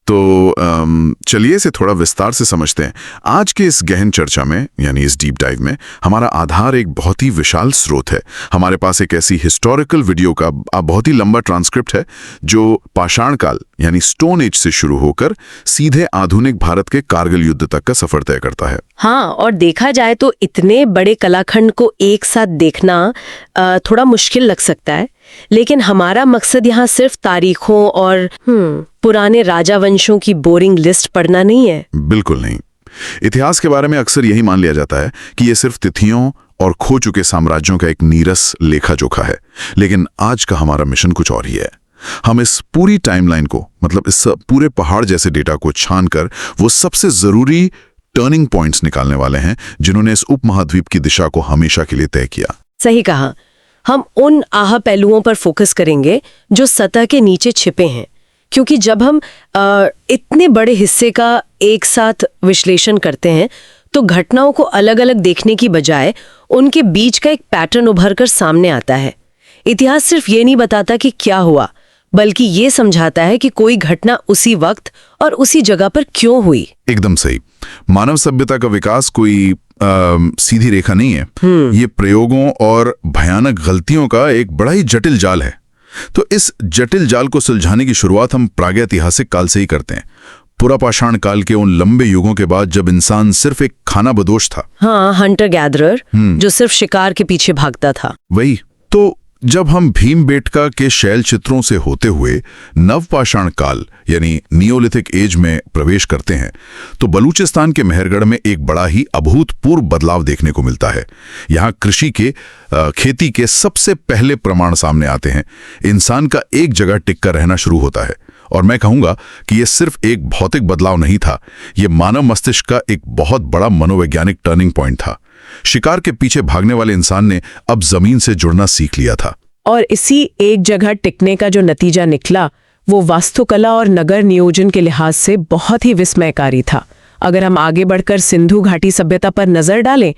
तो चलिए इसे थोड़ा विस्तार से समझते हैं। आज के इस गहन चर्चा में यानी इस डीप डाइव में हमारा आधार एक बहुत ही विशाल स्रोत है। हमारे पास एक ऐसी हिस्टोरिकल वीडियो का बहुत ही लंबा ट्रांसक्रिप्ट है जो पाषाण काल यानी स्टोन एज से शुरू होकर सीधे आधुनिक भारत के कारगिल युद्ध तक का सफर तय करता है। हाँ, और देखा जाए तो इतने बड़े कलाखंड को एक साथ देखना थोड़ा मुश्किल लग सकता है, लेकिन हमारा मकसद यहाँ सिर्फ तारीखों और पुराने राजा वंशों की बोरिंग लिस्ट पढ़ना नहीं है। बिल्कुल नहीं। इतिहास के बारे में अक्सर यही मान लिया जाता है कि ये सिर्फ तिथियों और खो चुके साम्राज्यों का एक नीरस लेखा जोखा है, लेकिन आज का हमारा मिशन कुछ और ही है। हम इस पूरी टाइमलाइन को, मतलब इस पूरे पहाड़ जैसे डेटा को छानकर वो सबसे जरूरी टर्निंग पॉइंट्स निकालने वाले हैं जिन्होंने इस उपमहाद्वीप की दिशा को हमेशा के लिए तय किया। सही कहा। हम उन पहलुओं पर फोकस करेंगे जो सतह के नीचे छिपे हैं, क्योंकि जब हम इतने बड़े हिस्से का एक साथ विश्लेषण करते हैं तो घटनाओं को अलग अलग देखने की बजाय उनके बीच का एक पैटर्न उभर कर सामने आता है। इतिहास सिर्फ ये नहीं बताता कि क्या हुआ, बल्कि ये समझाता है कि कोई घटना उसी वक्त और उसी जगह पर क्यों हुई। एकदम सही। मानव सभ्यता का विकास कोई सीधी रेखा नहीं है। ये प्रयोगों और भयानक गलतियों का एक बड़ा ही जटिल जाल है। तो इस जटिल जाल को सुलझाने की शुरुआत हम प्रागैतिहासिक काल से ही करते हैं। पुरा पाषाण काल के उन लंबे युगों के बाद जब इंसान सिर्फ एक खानाबदोश था। हाँ, हंटर गैदरर जो सिर्फ शिकार के पीछे भागता था। वही तो जब हम भीमबेटका के शैल चित्रों से होते हुए नवपाषाण काल यानी नियोलिथिक एज में प्रवेश करते हैं तो बलूचिस्तान के मेहरगढ़ में एक बड़ा ही अभूतपूर्व बदलाव देखने को मिलता है। यहाँ खेती के सबसे पहले प्रमाण सामने आते हैं। इंसान का एक जगह टिककर रहना शुरू होता है, और मैं कहूंगा कि यह सिर्फ एक भौतिक बदलाव नहीं था, यह मानव मस्तिष्क का एक बहुत बड़ा मनोवैज्ञानिक टर्निंग पॉइंट था। शिकार के पीछे भागने वाले इंसान ने अब जमीन से जुड़ना सीख लिया था। और इसी एक जगह टिकने का जो नतीजा निकला वो वास्तुकला और नगर नियोजन के लिहाज से बहुत ही विस्मयकारी था। अगर हम आगे बढ़कर सिंधु घाटी सभ्यता पर नजर डालें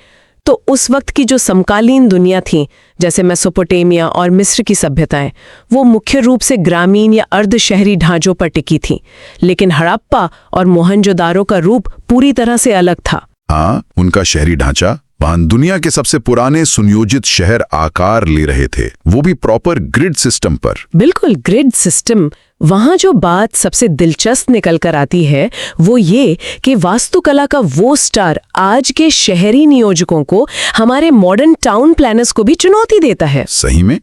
तो उस वक्त की जो समकालीन दुनिया थी, जैसे मेसोपोटामिया और मिस्र की सभ्यताएं, वो मुख्य रूप से ग्रामीण या अर्ध शहरी ढांचों पर टिकी थीं। लेकिन हड़प्पा और मोहनजोदारो का रूप पूरी तरह से अलग था। हाँ, उनका शहरी ढांचा दुनिया के सबसे पुराने सुनियोजित शहर आकार ले रहे थे, वो भी प्रॉपर ग्रिड सिस्टम पर। बिल्कुल, ग्रिड सिस्टम। वहां जो बात सबसे दिलचस्प निकल कर आती है वो ये कि वास्तुकला का वो स्टार आज के शहरी नियोजकों को, हमारे मॉडर्न टाउन प्लानर्स को भी चुनौती देता है। सही में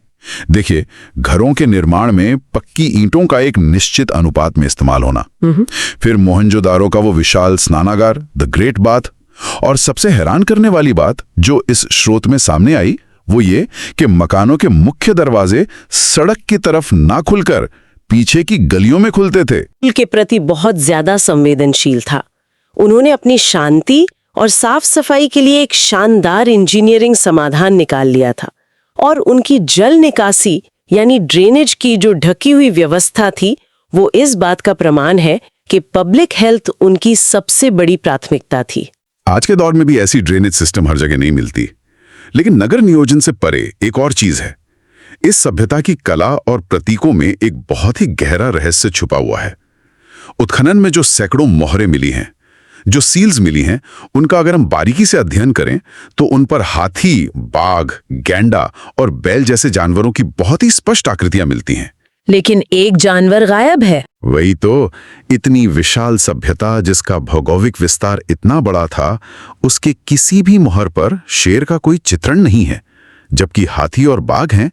देखिए, घरों के निर्माण में पक्की ईंटों का एक निश्चित अनुपात में इस्तेमाल होना, फिर मोहनजोदारो का वो विशाल स्नानागार, द ग्रेट बाथ, और सबसे हैरान करने वाली बात जो इस स्रोत में सामने आई वो ये कि मकानों के मुख्य दरवाजे सड़क की तरफ ना खुलकर पीछे की गलियों में खुलते थे। के प्रति बहुत ज्यादा संवेदनशील था। उन्होंने अपनी शांति और साफ सफाई के लिए एक शानदार इंजीनियरिंग समाधान निकाल लिया था, और उनकी जल निकासी यानी ड्रेनेज की जो ढकी हुई व्यवस्था थी वो इस बात का प्रमाण है कि पब्लिक हेल्थ उनकी सबसे बड़ी प्राथमिकता थी। आज के दौर में भी ऐसी ड्रेनेज सिस्टम हर जगह नहीं मिलती, लेकिन नगर नियोजन से परे एक और चीज है। इस सभ्यता की कला और प्रतीकों में एक बहुत ही गहरा रहस्य छुपा हुआ है। उत्खनन में जो सैकड़ों मोहरें मिली हैं, जो सील्स मिली हैं, उनका अगर हम बारीकी से अध्ययन करें तो उन पर हाथी, बाघ, गैंडा और बैल जैसे जानवरों की बहुत ही स्पष्ट आकृतियां मिलती हैं। लेकिन एक जानवर गायब है। वही तो, इतनी विशाल सभ्यता जिसका भौगोलिक विस्तार इतना बड़ा था, उसके किसी भी मोहर पर शेर का कोई चित्रण नहीं है, जबकि हाथी और बाघ हैं।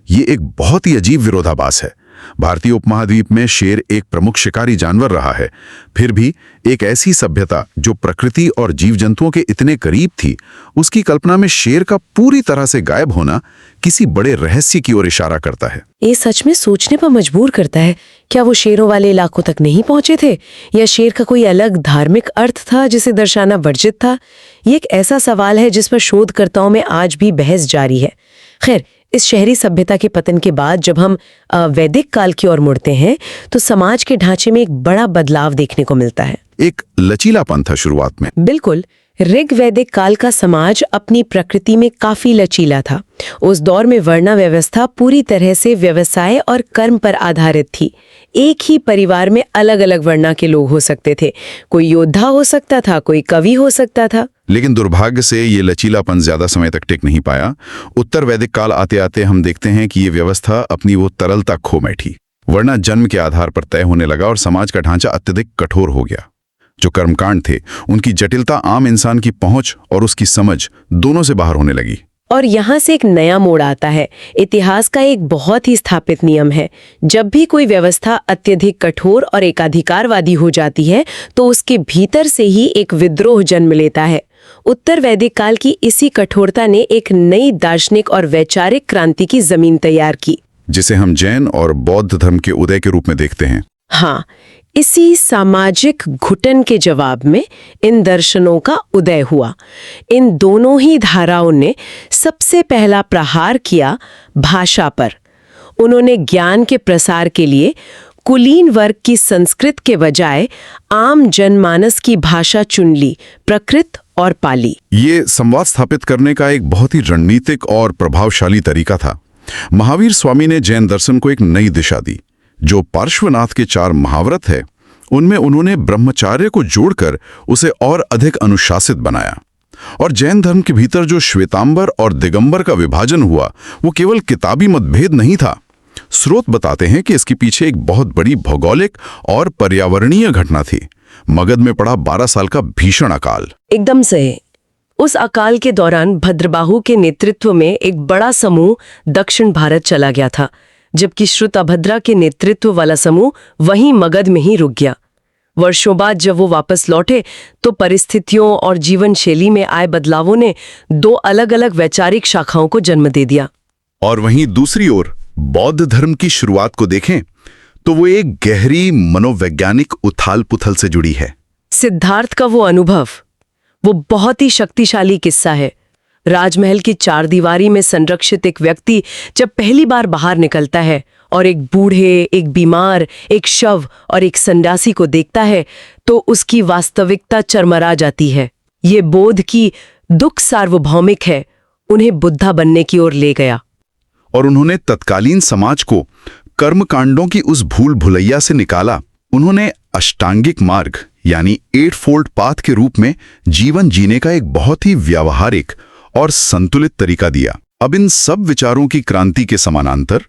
ये एक बहुत ही अजीब विरोधाभास है। भारतीय उपमहाद्वीप में शेर एक प्रमुख शिकारी जानवर रहा है, फिर भी एक ऐसी सभ्यता जो प्रकृति और जीव जंतुओं के इतने करीब थी, उसकी कल्पना में शेर का पूरी तरह से गायब होना किसी बड़े रहस्य की ओर इशारा करता है। ये सच में सोचने पर मजबूर करता है। क्या वो शेरों वाले इलाकों तक नहीं पहुंचे थे, या शेर का कोई अलग धार्मिक अर्थ था जिसे दर्शाना वर्जित था? ये एक ऐसा सवाल है जिस पर शोधकर्ताओं में आज भी बहस जारी है। खैर, इस शहरी सभ्यता के पतन के बाद जब हम वैदिक काल की ओर मुड़ते हैं तो समाज के ढांचे में एक बड़ा बदलाव देखने को मिलता है। एक लचीलापन था शुरुआत में। बिल्कुल, ऋग्वैदिक काल का समाज अपनी प्रकृति में काफी लचीला था। उस दौर में वर्णा व्यवस्था पूरी तरह से व्यवसाय और कर्म पर आधारित थी। एक ही परिवार में अलग अलग वर्णा के लोग हो सकते थे। कोई योद्धा हो सकता था, कोई कवि हो सकता था। लेकिन दुर्भाग्य से ये लचीलापन ज्यादा समय तक टिक नहीं पाया। उत्तर वैदिक काल आते आते हम देखते हैं कि ये व्यवस्था अपनी वो तरलता खो बैठी। वर्णा जन्म के आधार पर तय होने लगा और समाज का ढांचा अत्यधिक कठोर हो गया। जो कर्मकांड थे उनकी जटिलता आम इंसान की पहुंच और उसकी समझ दोनों से बाहर होने लगी। और यहाँ से एक नया मोड़ आता है। इतिहास का एक बहुत ही स्थापित नियम है, जब भी कोई व्यवस्था अत्यधिक कठोर और एकाधिकारवादी हो जाती है तो उसके भीतर से ही एक विद्रोह जन्म लेता है। उत्तर वैदिक काल की इसी कठोरता ने एक नई दार्शनिक और वैचारिक क्रांति की जमीन तैयार की, जिसे हम जैन और बौद्ध धर्म के उदय के रूप में देखते हैं। हाँ, इसी सामाजिक घुटन के जवाब में इन दर्शनों का उदय हुआ। इन दोनों ही धाराओं ने सबसे पहला प्रहार किया भाषा पर। उन्होंने ज्ञान के प्रसार के लिए कुलीन वर्ग की संस्कृत के बजाय आम जनमानस की भाषा चुन ली, प्राकृत और पाली। ये संवाद स्थापित करने का एक बहुत ही रणनीतिक और प्रभावशाली तरीका था। महावीर स्वामी ने जैन दर्शन को एक नई दिशा दी। जो पार्श्वनाथ के 4 महाव्रत है उनमें उन्होंने ब्रह्मचार्य को जोड़कर उसे और अधिक अनुशासित बनाया। और जैन धर्म के भीतर जो श्वेतांबर और दिगंबर का विभाजन हुआ वो केवल किताबी मतभेद नहीं था। स्रोत बताते हैं कि इसके पीछे एक बहुत बड़ी भौगोलिक और पर्यावरणीय घटना थी। मगध में पड़ा 12 साल का भीषण अकाल। एकदम सही। उस अकाल के दौरान भद्रबाहु के नेतृत्व में एक बड़ा समूह दक्षिण भारत चला गया था, जबकि श्रुतभद्रा के नेतृत्व वाला समूह वहीं मगध में ही रुक गया। वर्षों बाद जब वो वापस लौटे तो परिस्थितियों और जीवन शैली में आए बदलावों ने 2 अलग-अलग वैचारिक शाखाओं को जन्म दे दिया। और वहीं दूसरी ओर बौद्ध धर्म की शुरुआत को देखें तो वो एक गहरी मनोवैज्ञानिक उथाल-पुथल से जुड़ी है। सिद्धार्थ का वो अनुभव, वो बहुत ही शक्तिशाली किस्सा है। राजमहल की 4 दीवारी में संरक्षित एक व्यक्ति जब पहली बार बाहर निकलता है और एक बूढ़े, एक बीमार, एक शव और एक सन्यासी को देखता है तो उसकी वास्तविकता चरमरा जाती है। ये बोध की दुख सार्वभौमिक है, उन्हें बुद्धा बनने की ओर ले गया। और उन्होंने तत्कालीन समाज को कर्मकांडों की उस भूल भुलैया से निकाला। उन्होंने अष्टांगिक मार्ग यानी 8-fold पाथ के रूप में जीवन जीने का एक बहुत ही व्यावहारिक और संतुलित तरीका दिया। अब इन सब विचारों की क्रांति के समानांतर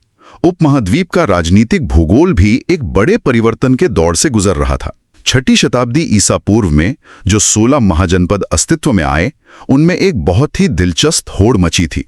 उपमहाद्वीप का राजनीतिक भूगोल भी एक बड़े परिवर्तन के दौर से गुजर रहा था। 6ठी शताब्दी ईसा पूर्व में जो 16 महाजनपद अस्तित्व में आए उनमें एक बहुत ही दिलचस्प होड़ मची थी।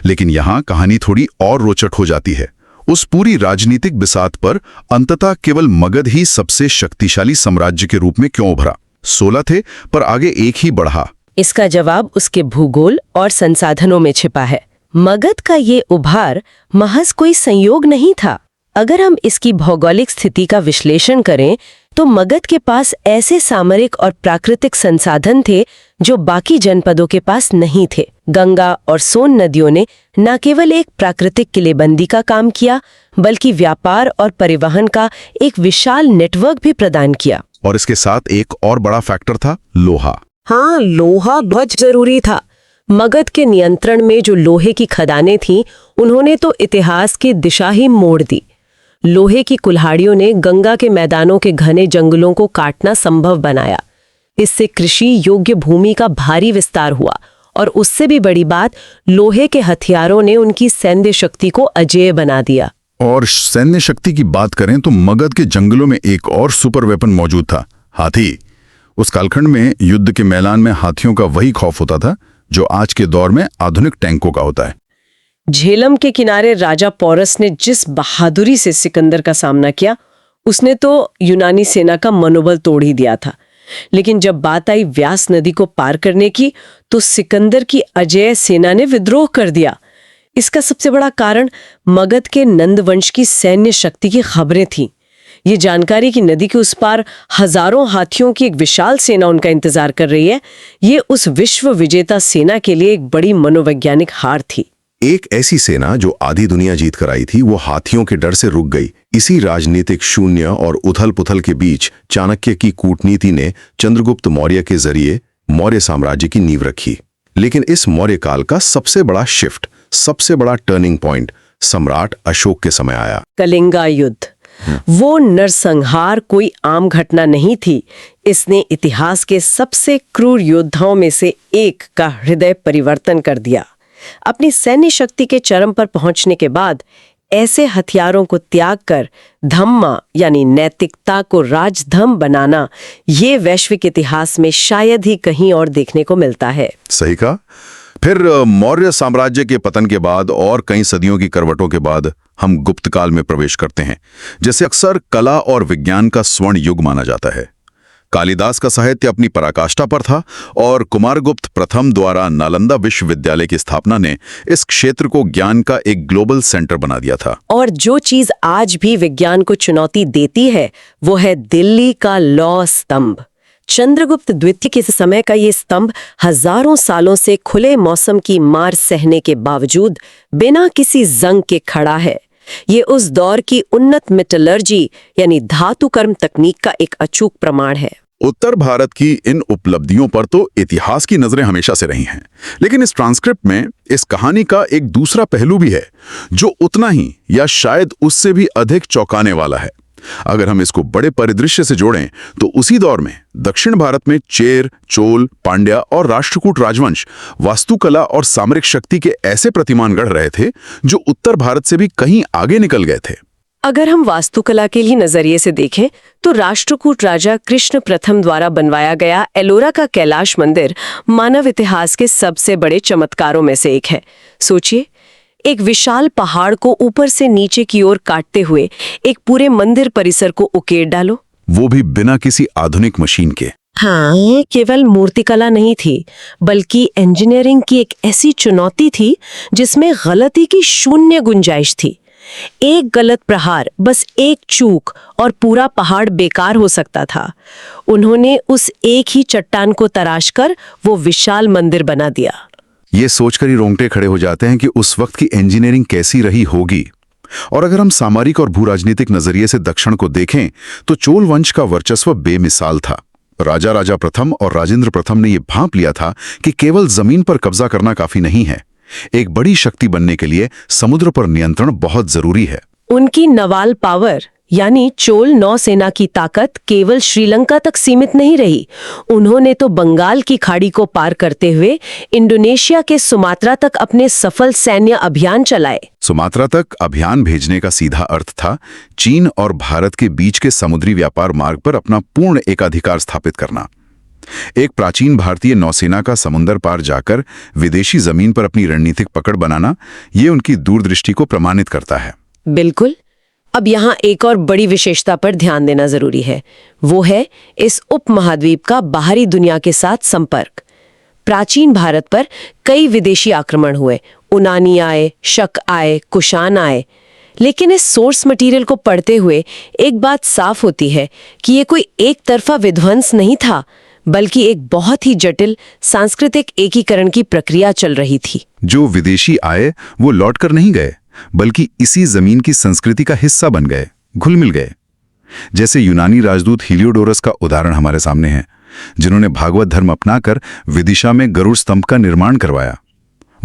लेकिन यहाँ कहानी थोड़ी और रोचक हो जाती है। उस पूरी राजनीतिक बिसात पर अंततः केवल मगध ही सबसे शक्तिशाली साम्राज्य के रूप में क्यों उभरा? 16 थे पर आगे एक ही बढ़ा। इसका जवाब उसके भूगोल और संसाधनों में छिपा है। मगध का ये उभार महज कोई संयोग नहीं था। अगर हम इसकी भौगोलिक स्थिति का विश्लेषण करें तो मगध के पास ऐसे सामरिक और प्राकृतिक संसाधन थे जो बाकी जनपदों के पास नहीं थे। गंगा और सोन नदियों ने न केवल एक प्राकृतिक किलेबंदी का काम किया बल्कि व्यापार और परिवहन का एक विशाल नेटवर्क भी प्रदान किया। और इसके साथ एक और बड़ा फैक्टर था लोहा। हाँ, लोहा बहुत जरूरी था। मगध के नियंत्रण में जो लोहे की खदानें थीं, उन्होंने तो इतिहास की दिशा ही मोड़ दी। लोहे की कुल्हाड़ियों ने गंगा के मैदानों के घने जंगलों को काटना संभव बनाया। इससे कृषि योग्य भूमि का भारी विस्तार हुआ और उससे भी बड़ी बात, लोहे के हथियारों ने उनकी सैन्य शक्ति को अजेय बना दिया। और सैन्य शक्ति की बात करें तो मगध के जंगलों में एक और सुपर वेपन मौजूद था, हाथी। उस कालखंड में युद्ध के मैदान में हाथियों का वही खौफ होता था जो आज के दौर में आधुनिक टैंकों का होता है। झेलम के किनारे राजा पोरस ने जिस बहादुरी से सिकंदर का सामना किया, उसने तो यूनानी सेना का मनोबल तोड़ ही दिया था। लेकिन जब बात आई व्यास नदी को पार करने की तो सिकंदर की अजेय सेना ने विद्रोह कर दिया। इसका सबसे बड़ा कारण मगध के नंद वंश की सैन्य शक्ति की खबरें थीं। ये जानकारी कि नदी के उस पार हजारों हाथियों की एक विशाल सेना उनका इंतजार कर रही है, ये उस विश्व विजेता सेना के लिए एक बड़ी मनोवैज्ञानिक हार थी। एक ऐसी सेना जो आधी दुनिया जीत कर आई थी वो हाथियों के डर से रुक गई। इसी राजनीतिक शून्य और उथल पुथल के बीच चाणक्य की कूटनीति ने चंद्रगुप्त मौर्य के जरिए मौर्य साम्राज्य की नींव रखी। लेकिन इस मौर्य काल का सबसे बड़ा शिफ्ट, सबसे बड़ा टर्निंग पॉइंट सम्राट अशोक के समय आया। कलिंगा युद्ध, वो नरसंहार कोई आम घटना नहीं थी। इसने इतिहास के सबसे क्रूर योद्धाओं में से एक का हृदय परिवर्तन कर दिया। अपनी सैन्य शक्ति के चरम पर पहुंचने के बाद ऐसे हथियारों को त्याग कर धम्मा यानी नैतिकता को राजधर्म बनाना, ये वैश्विक इतिहास में शायद ही कहीं और देखने को मिलता है। सही कहा। फिर मौर्य साम्राज्य के पतन के बाद और कई सदियों की करवटों के बाद हम गुप्त काल में प्रवेश करते हैं, जिसे अक्सर कला और विज्ञान का स्वर्ण युग माना जाता है। कालिदास का साहित्य अपनी पराकाष्ठा पर था और कुमारगुप्त प्रथम द्वारा नालंदा विश्वविद्यालय की स्थापना ने इस क्षेत्र को ज्ञान का एक ग्लोबल सेंटर बना दिया था। और जो चीज आज भी विज्ञान को चुनौती देती है वो है दिल्ली का लौह स्तंभ। चंद्रगुप्त द्वितीय के समय का ये स्तंभ हजारों सालों से खुले मौसम की मार सहने के बावजूद बिना किसी जंग के खड़ा है। ये उस दौर की उन्नत मेटलर्जी यानी धातु कर्म तकनीक का एक अचूक प्रमाण है। उत्तर भारत की इन उपलब्धियों पर तो इतिहास की नजरें हमेशा से रही हैं, लेकिन इस ट्रांसक्रिप्ट में इस कहानी का एक दूसरा पहलू भी है जो उतना ही या शायद उससे भी अधिक चौंकाने वाला है। अगर हम इसको बड़े परिदृश्य से जोड़ें तो उसी दौर में दक्षिण भारत में चेर, चोल, पांड्या और राष्ट्रकूट राजवंश वास्तुकला और सामरिक शक्ति के ऐसे प्रतिमान गढ़ रहे थे जो उत्तर भारत से भी कहीं आगे निकल गए थे। अगर हम वास्तुकला के लिए नजरिए से देखें तो राष्ट्रकूट राजा कृष्ण प्रथम द्वारा बनवाया गया एलोरा का कैलाश मंदिर मानव इतिहास के सबसे बड़े चमत्कारों में से एक है। सोचिए, एक विशाल पहाड़ को ऊपर से नीचे की ओर काटते हुए एक पूरे मंदिर परिसर को उकेर डालो, वो भी बिना किसी आधुनिक मशीन के। हाँ, केवल मूर्तिकला नहीं थी बल्कि इंजीनियरिंग की एक ऐसी चुनौती थी जिसमें गलती की शून्य गुंजाइश थी। एक गलत प्रहार, बस एक चूक और पूरा पहाड़ बेकार हो सकता था। उन्होंने उस एक ही चट्टान को तराशकर वो विशाल मंदिर बना दिया। ये सोचकर ही रोंगटे खड़े हो जाते हैं कि उस वक्त की इंजीनियरिंग कैसी रही होगी। और अगर हम सामरिक और भू-राजनीतिक नजरिए से दक्षिण को देखें तो चोल वंश का वर्चस्व बेमिसाल था। राजा प्रथम और राजेंद्र प्रथम ने यह भांप लिया था कि केवल जमीन पर कब्जा करना काफी नहीं है, एक बड़ी शक्ति बनने के लिए समुद्र पर नियंत्रण बहुत जरूरी है। उनकी नवाल पावर यानी चोल नौसेना की ताकत केवल श्रीलंका तक सीमित नहीं रही। उन्होंने तो बंगाल की खाड़ी को पार करते हुए इंडोनेशिया के सुमात्रा तक अपने सफल सैन्य अभियान चलाए। सुमात्रा तक अभियान भेजने का सीधा अर्थ था चीन और भारत के बीच के समुद्री व्यापार मार्ग पर अपना पूर्ण एकाधिकार स्थापित करना। एक प्राचीन भारतीय नौसेना का समुद्र पार जाकर विदेशी जमीन पर अपनी रणनीतिक पकड़ बनाना, ये उनकी दूरदृष्टि को प्रमाणित करता है। बिल्कुल। अब यहाँ एक और बड़ी विशेषता पर ध्यान देना जरूरी है, वो है इस उपमहाद्वीप का बाहरी दुनिया के साथ संपर्क। प्राचीन भारत पर कई विदेशी आक्रमण हुए, यूनानी आए, शक आए, कुषाण आए, लेकिन इस सोर्स मटेरियल को पढ़ते हुए एक बात साफ होती है कि ये कोई एक तरफा विध्वंस नहीं था, बल्कि एक बहुत ही जटिल सांस्कृतिक एकीकरण की प्रक्रिया चल रही थी। जो विदेशी आए वो लौटकर नहीं गए, बल्कि इसी जमीन की संस्कृति का हिस्सा बन गए, घुल मिल गए। जैसे यूनानी राजदूत हीलियोडोरस का उदाहरण हमारे सामने है, जिन्होंने भागवत धर्म अपनाकर विदिशा में गरुड़ स्तंभ का निर्माण करवाया।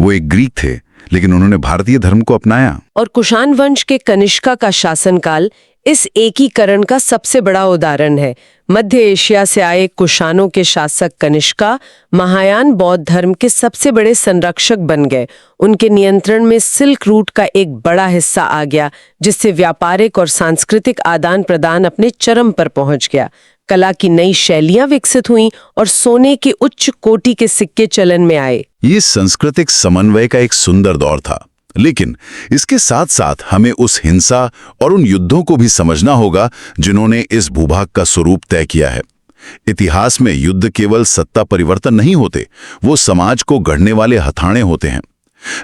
वो एक ग्रीक थे, लेकिन उन्होंने भारतीय धर्म को अपनाया। और कुषाण वंश के कनिष्का का शासनकाल इस एकीकरण का सबसे बड़ा उदाहरण है। मध्य एशिया से आए कुषाणों के शासक कनिष्का महायान बौद्ध धर्म के सबसे बड़े संरक्षक बन गए। उनके नियंत्रण में सिल्क रूट का एक बड़ा हिस्सा आ गया, जिससे व्यापारिक और सांस्कृतिक आदान प्रदान अपने चरम पर पहुंच गया। कला की नई शैलियां विकसित हुईं और सोने के उच्च कोटि के सिक्के चलन में आए। ये सांस्कृतिक समन्वय का एक सुंदर दौर था, लेकिन इसके साथ साथ हमें उस हिंसा और उन युद्धों को भी समझना होगा जिन्होंने इस भूभाग का स्वरूप तय किया है। इतिहास में युद्ध केवल सत्ता परिवर्तन नहीं होते, वो समाज को गढ़ने वाले हथाने होते हैं।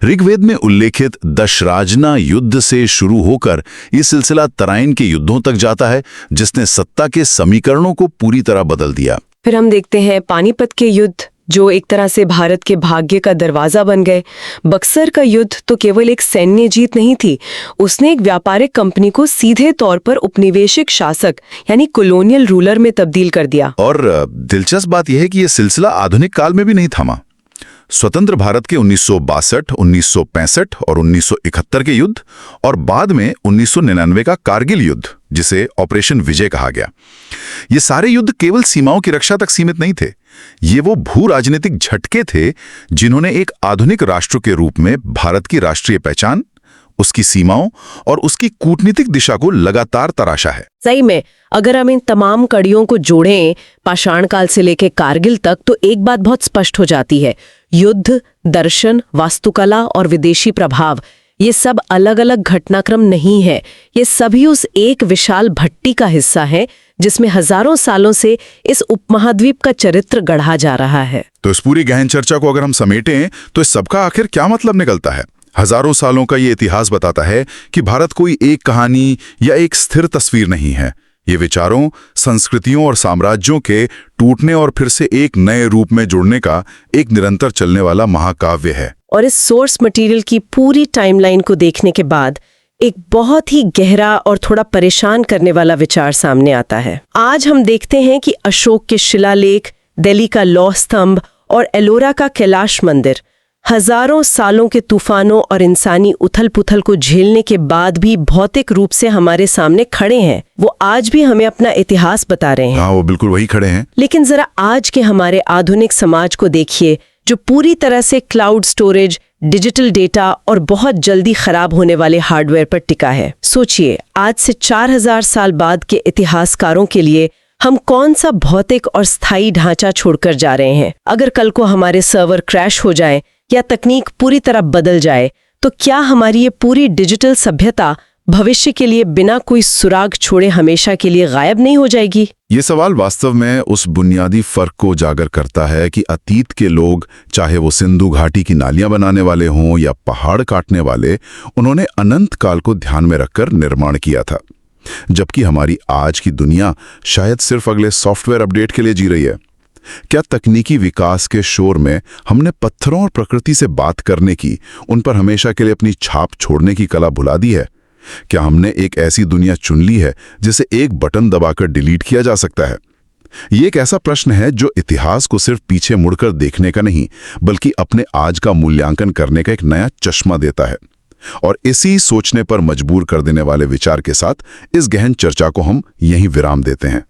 ऋग्वेद में उल्लेखित दशराजना युद्ध से शुरू होकर ये सिलसिला तराइन के युद्धों तक जाता है, जिसने सत्ता के समीकरणों को पूरी तरह बदल दिया। फिर हम देखते हैं पानीपत के युद्ध, जो एक तरह से भारत के भाग्य का दरवाजा बन गए। बक्सर का युद्ध तो केवल एक सैन्य जीत नहीं थी, उसने एक व्यापारिक कंपनी को सीधे तौर पर उपनिवेशिक शासक यानी कॉलोनियल रूलर में तब्दील कर दिया। और दिलचस्प बात यह है कि यह सिलसिला आधुनिक काल में भी नहीं थमा। स्वतंत्र भारत के 1962, 1965 और 1971 के युद्ध और बाद में 1999 का कारगिल युद्ध, जिसे ऑपरेशन विजय कहा गया, ये सारे युद्ध केवल सीमाओं की रक्षा तक सीमित नहीं थे। ये वो भू राजनीतिक झटके थे जिन्होंने एक आधुनिक राष्ट्र के रूप में भारत की राष्ट्रीय पहचान, उसकी सीमाओं और उसकी कूटनीतिक दिशा को लगातार तराशा है। सही में, अगर हम इन तमाम कड़ियों को जोड़ें पाषाण काल से लेकर कारगिल तक, तो एक बात बहुत स्पष्ट हो जाती है। युद्ध, दर्शन, वास्तुकला और विदेशी प्रभाव, ये सब अलग अलग घटनाक्रम नहीं है। ये सभी उस एक विशाल भट्टी का हिस्सा है जिसमें हजारों सालों से इस उपमहाद्वीप का चरित्र गढ़ा जा रहा है। तो इस पूरी गहन चर्चा को अगर हम समेटें तो इस सबका आखिर क्या मतलब निकलता है? हजारों सालों का ये इतिहास बताता है कि भारत कोई एक कहानी या एक स्थिर तस्वीर नहीं है। ये विचारों, संस्कृतियों और साम्राज्यों के टूटने और फिर से एक नए रूप में जुड़ने का एक निरंतर चलने वाला महाकाव्य है। और इस सोर्स मटेरियल की पूरी टाइमलाइन को देखने के बाद एक बहुत ही गहरा और थोड़ा परेशान करने वाला विचार सामने आता है। आज हम देखते हैं कि अशोक के शिलालेख, दिल्ली का लौह स्तंभ और एलोरा का कैलाश मंदिर हजारों सालों के तूफानों और इंसानी उथल-पुथल को झेलने के बाद भी भौतिक रूप से हमारे सामने खड़े हैं। वो आज भी हमें अपना इतिहास बता रहे हैं। हाँ, वो बिल्कुल वही खड़े हैं। लेकिन जरा आज के हमारे आधुनिक समाज को देखिए, जो पूरी तरह से क्लाउड स्टोरेज, डिजिटल डेटा और बहुत जल्दी खराब होने वाले हार्डवेयर पर टिका है। सोचिए, आज से 4000 साल बाद के इतिहासकारों के लिए हम कौन सा भौतिक और स्थायी ढांचा छोड़कर जा रहे हैं? अगर कल को हमारे सर्वर क्रैश हो जाए या तकनीक पूरी तरह बदल जाए, तो क्या हमारी ये पूरी डिजिटल सभ्यता भविष्य के लिए बिना कोई सुराग छोड़े हमेशा के लिए गायब नहीं हो जाएगी? ये सवाल वास्तव में उस बुनियादी फर्क को उजागर करता है कि अतीत के लोग, चाहे वो सिंधु घाटी की नालियां बनाने वाले हों या पहाड़ काटने वाले, उन्होंने अनंत काल को ध्यान में रखकर निर्माण किया था, जबकि हमारी आज की दुनिया शायद सिर्फ अगले सॉफ्टवेयर अपडेट के लिए जी रही है। क्या तकनीकी विकास के शोर में हमने पत्थरों और प्रकृति से बात करने की, उन पर हमेशा के लिए अपनी छाप छोड़ने की कला भुला दी है? क्या हमने एक ऐसी दुनिया चुन ली है जिसे एक बटन दबाकर डिलीट किया जा सकता है? ये एक ऐसा प्रश्न है जो इतिहास को सिर्फ पीछे मुड़कर देखने का नहीं, बल्कि अपने आज का मूल्यांकन करने का एक नया चश्मा देता है। और इसी सोचने पर मजबूर कर देने वाले विचार के साथ इस गहन चर्चा को हम यहीं विराम देते हैं।